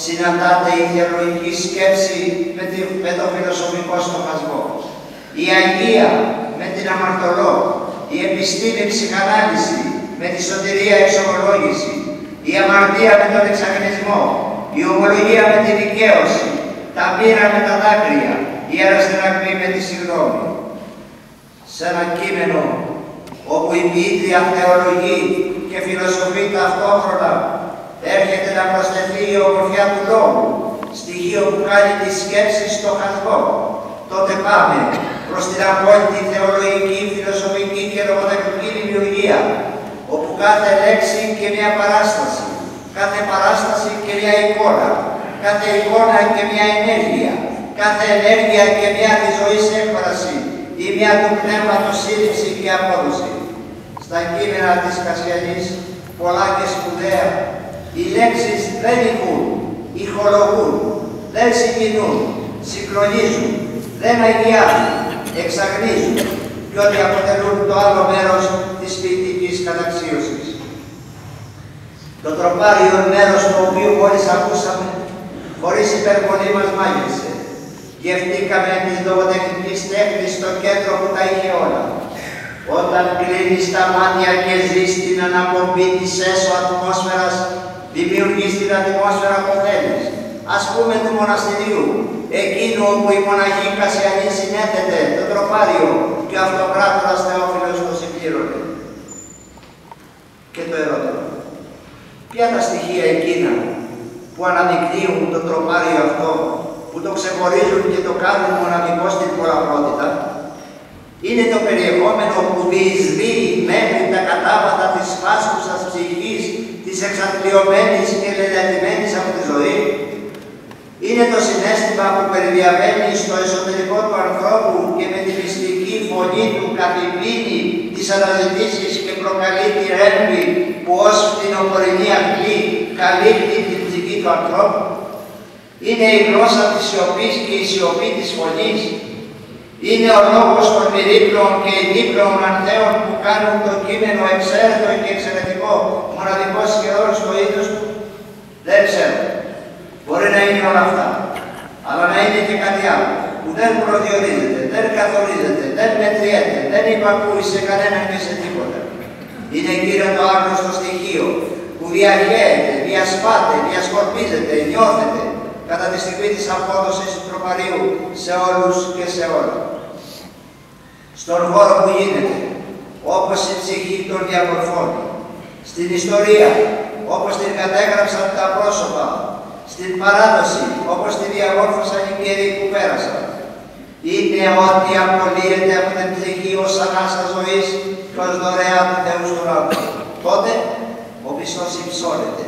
συναντάται η θεολογική σκέψη με το φιλοσοφικό στοχασμό, η αγία με την αμαρτωλό, η επιστήμη ψυχανάλυση με τη σωτηρία εξομολόγηση, η αμαρτία με τον εξαγνισμό, η ομολογία με τη δικαίωση, τα μοίρα με τα δάκρυα, η αεραστεναγμή με τη συγγνώμη. Σε ένα κείμενο όπου η ποιήτρια θεολογεί και φιλοσοφεί ταυτόχρονα, έρχεται να προσθεθεί η ομορφιά του λόγου, στοιχείο που κάνει τη σκέψη στοχασμό. Τότε πάμε προς την απόλυτη θεολογική, φιλοσοφική και λογοτεχνική δημιουργία, όπου κάθε λέξη και μια παράσταση, κάθε παράσταση και μια εικόνα, κάθε εικόνα και μια ενέργεια, κάθε ενέργεια και μια της ζωής έκφραση ή μια του πνεύματος σύλληψη και απόδοση. Στα κείμενα της Κασιανής, πολλά και σπουδαία, οι λέξεις δεν ηχούν, ηχολογούν, δεν συγκινούν, συγκλονίζουν, δεν αγιάζουν, εξαγνίζουν και ότι αποτελούν το άλλο μέρος της ποιητικής καταξίωσης. Το τροπάριο μέρος το οποίο μόλις ακούσαμε, χωρίς υπερβολή μας μάγειρσε. Γευτήκαμε της λογοτεχνικής τέχνης στο κέντρο που τα είχε όλα. Όταν κλείνεις τα μάτια και ζεις την αναπομπή της έσω ατμόσφαιρας, δημιουργείς την ατμόσφαιρα που θέλεις. Ας πούμε του μοναστηριού, εκείνο όπου η μοναχή Κασιανή συνέθετε, το τροπάριο και ο αυτοκράτορας Θεόφιλος το συμπλήρωνε. Και το ερώτημα, ποια τα στοιχεία εκείνα που αναδεικνύουν το τροπάριο αυτό, που το ξεχωρίζουν και το κάνουν μοναδικό στην πολλαπλότητα, είναι το περιεχόμενο που διεισδύει μέχρι τα κατάβατα της φάσκουσας ψυχής, της εξαντλειωμένης και λελατημένης από τη ζωή. Είναι το συναίσθημα που περιδιαβαίνει στο εσωτερικό του ανθρώπου και με τη μυστική φωνή του καθυπίνει τις αναζητήσεις και προκαλεί τη ρέμβη που ως φθινοπορεινή αυγή καλύπτει την ψυχή του ανθρώπου. Είναι η γλώσσα της σιωπής και η σιωπή της φωνής. Είναι ο λόγος των μυρίπλων και ειδίπλων ανθέων που κάνουν το κείμενο εξαίρετο και εξαιρετικό, μοναδικό σχεδόν στο είδος του. Δεν ξέρω. Μπορεί να είναι όλα αυτά, αλλά να είναι και κάτι άλλο, που δεν προδιορίζεται, δεν καθορίζεται, δεν μετριέται, δεν υπακούει σε κανέναν και σε τίποτα. Είναι κύριο το άγνωστο στοιχείο, που διαχέεται, διασπάται, διασκορπίζεται, νιώθεται, κατά τη στιγμή της απόδοσης του τροπαρίου σε όλους και σε όλα. Στον χώρο που γίνεται, όπως η ψυχή των διαμορφώνει, στην ιστορία, όπως την κατέγραψαν τα πρόσωπα, στην παράδοση, όπως τη διαμόρφωσαν οι καιροί που πέρασαν. Είναι ό,τι απολύεται από την ψυχή ως ανάσα ζωής και ως δωρεά του Θεού στον άνθρωπο. Τότε ο πιστός υψώνεται.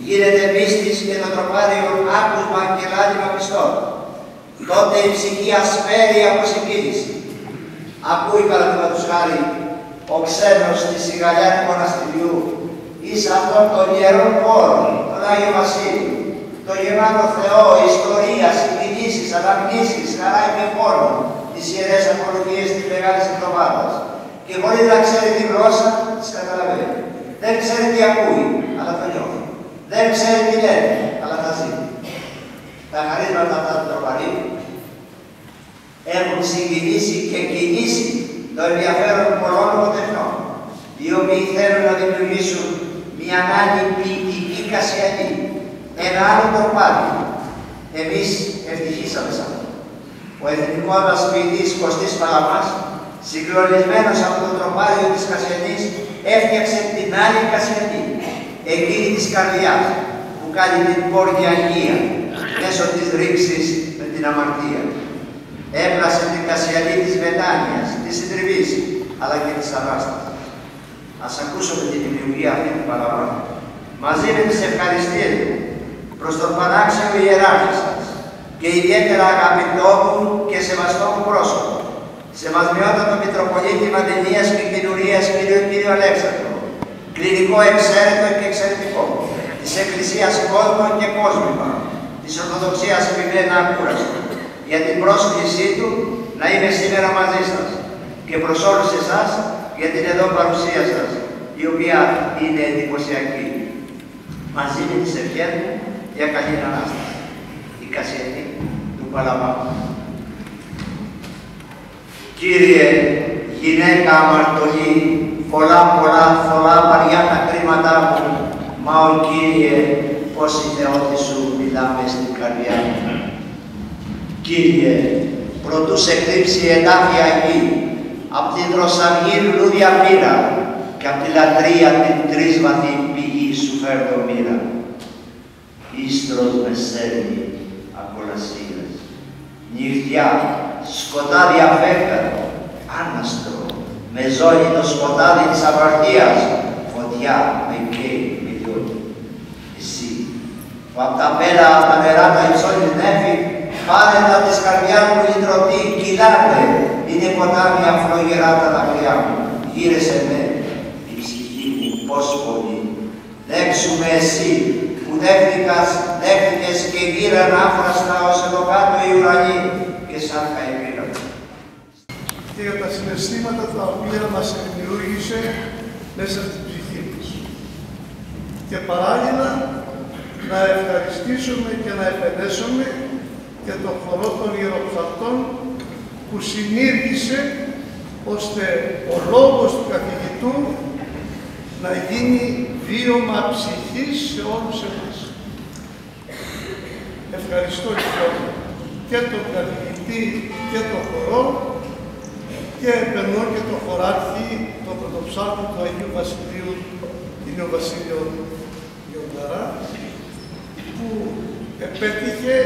Γίνεται πίστης και το τροπάριο άκουσμα και λάλημα πιστών. Τότε η ψυχή ασπέρει από συγκίνηση. Ακούει παραδείγματος χάρη ο ξένος της σιγαλιά του μοναστηριού εις αυτόν των ιερών χώρων, τον Άγιο Βασίλειο, το γεμάτο Θεό, ιστορία, συγκινήσεις, αναμνήσεις, χαρά και πόνο, τις ιερές ακολουθίες της Μεγάλης Εβδομάδας. Και χωρίς να ξέρει τη γλώσσα, τις καταλαβαίνει. Δεν ξέρει τι ακούει, αλλά το νιώθει. Δεν ξέρει τι λένε, αλλά τα ζει. Τα χαρίσματα αυτά του τροπαρίου έχουν συγκινήσει και κινήσει το ενδιαφέρον πολλών λογοτεχνών, οι οποίοι θέλουν να δημιουργήσουν μια άλλη ποιητική Κασιανή, ένα άλλο τροπάριο. Εμείς ευτυχήσαμε σε αυτό. Ο εθνικός μας ποιητής Κωστής Παλαμάς, συγκλονισμένος από το τροπάριο της Κασιανής, έφτιαξε την άλλη Κασιανή, εκείνη της καρδιάς, που κάνει την πόρνη αγία μέσω της ρήξης με την αμαρτία. Έπλασε την Κασιανή της μετάνοιας, της συντριβής, αλλά και της Ανάστασης. Ας ακούσουμε την δημιουργία αυτή του Παλαμά, μαζί με τις ευχαριστίες προς τον πανάξιο ιεράρχη σας και ιδιαίτερα αγαπητό μου και σεβαστό μου πρόσωπο, σεβασμιότατο Μητροπολίτη Μαντινίας και Κοινουρίας κύριο Αλέξανδρο, κλινικό εξαίρετο και εξαιρετικό, της Εκκλησίας κόσμο και κόσμημα, της Ορθοδοξίας πειμένα ακούραστο, για την πρόσκλησή του να είμαι σήμερα μαζί σας και προς όλους εσάς για την εδώ παρουσία σας, η οποία είναι εντυπωσιακή. Μαζί με τις ευχές μου, για καλή Ανάσταση. Η κασέτη του Παλαμάκου. Κύριε, γυναίκα αμαρτωλή, πολλά θολά βαριά τα κρίματά μου, μα ο Κύριε, πως η θεώτη σου μιλάμε στην καρδιά μου. Κύριε, προτού σε κρύψει η εδάφια γη, απ' την δροσαυγή λουλούδια πήρα και απ' τη λατρεία την τρίσβαθη πηγή σου φέρνω μοίρα. Ίστρος με σέρνει ακολασίας, νυχτιά, σκοτάδι αφέκατο, άναστρο, με ζώνη το σκοτάδι της αμαρτίας, φωτιά με καίει με λιώνει. Εσύ, που απ' τα πέρα τα νερά τα υψώνει νέφη, πάρετα της καρδιάς μου λυτρωτή, κυλάτε, είναι ποτάμι αφρογερά τα δάκρυά μου. Γύρεσαι με, η ψυχή μου πώς πολύ. Δέξουμε εσύ, που δέχτηκες και γύραν άφραστα ως εδώ κάτω οι ουρανοί και σαν καημένα. Και για τα συναισθήματα τα οποία μας δημιούργησε μέσα στην ψυχή μας. Και παράλληλα να ευχαριστήσουμε και να επενέσουμε και τον χορό των ιεροψαρτών που συνήργησε ώστε ο λόγος του καθηγητού να γίνει βίωμα ψυχής σε όλους εμάς. Ευχαριστώ λοιπόν και τον καθηγητή και τον χορό και επενώ και τον χωράρχη, τον πρωτοψάλτη του Αγίου Βασιλείου, κ. Βασίλειο Γιονταρά, που επέτυχε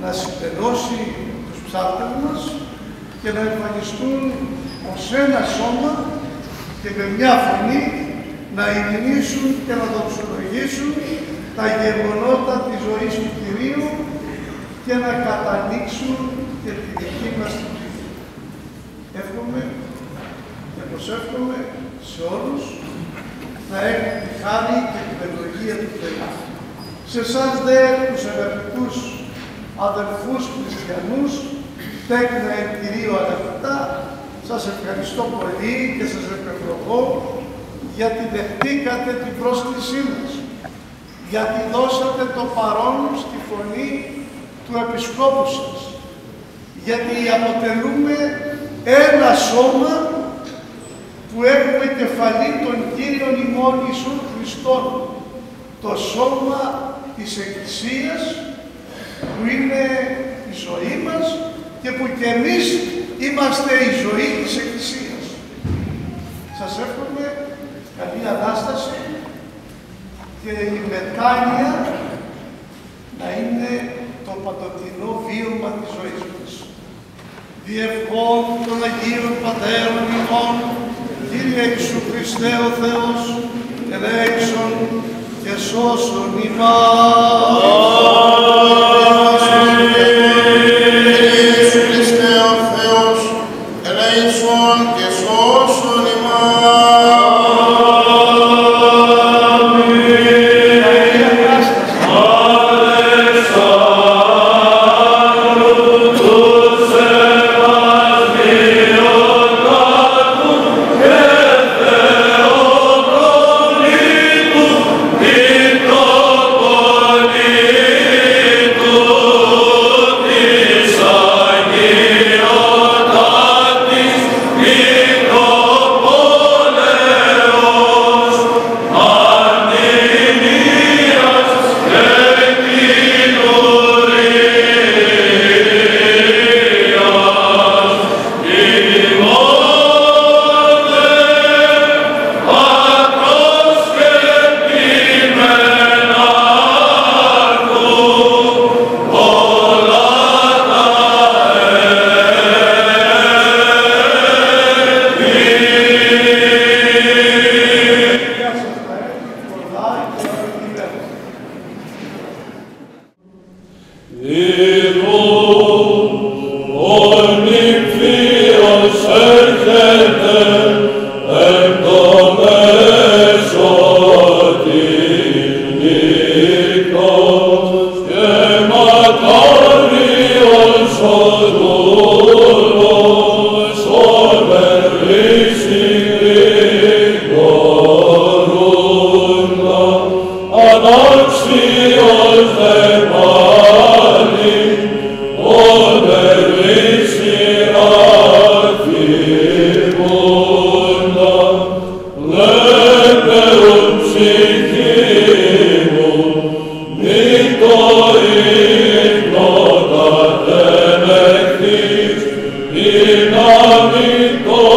να συμπενώσει τους ψάλτες μας και να εμφανιστούν ως ένα σώμα και με μια φωνή να υμνήσουν και να δοξολογήσουν τα γεγονότα της ζωής του Κυρίου και να κατανοίξουν και τη δική μας την ψυχή. Εύχομαι και προσεύχομαι σε όλους να έχουν τη χάρη και την ευλογία του Θεού. Σε εσάς δε τους αγαπητούς αδελφούς χριστιανούς, τέκνα εν Κυρίω αγαπητά, σας ευχαριστώ πολύ και σας επευλογώ γιατί δεχτήκατε την πρόσκλησή μας, γιατί δώσατε το παρόν στη φωνή του Επισκόπου σας, γιατί αποτελούμε ένα σώμα που έχουμε κεφαλή τον Κύριον ημών Ιησούν Χριστόν, το σώμα της Εκκλησίας που είναι η ζωή μας και που κι εμείς είμαστε η ζωή της Εκκλησίας. Σας εύχομαι καλή Ανάσταση και η μετάνοια να είναι το παντοτινό βίωμα της ζωής μας. Διευχών των Αγίων Πατέρων ημών, Κύριε Ιησού Χριστέ ο Θεός, ελέησον και σώσον ημάς. Κύριε Ιησού Χριστέ ο Θεός, ελέησον και σώσον ημάς. Ανάξιος δυνάμει των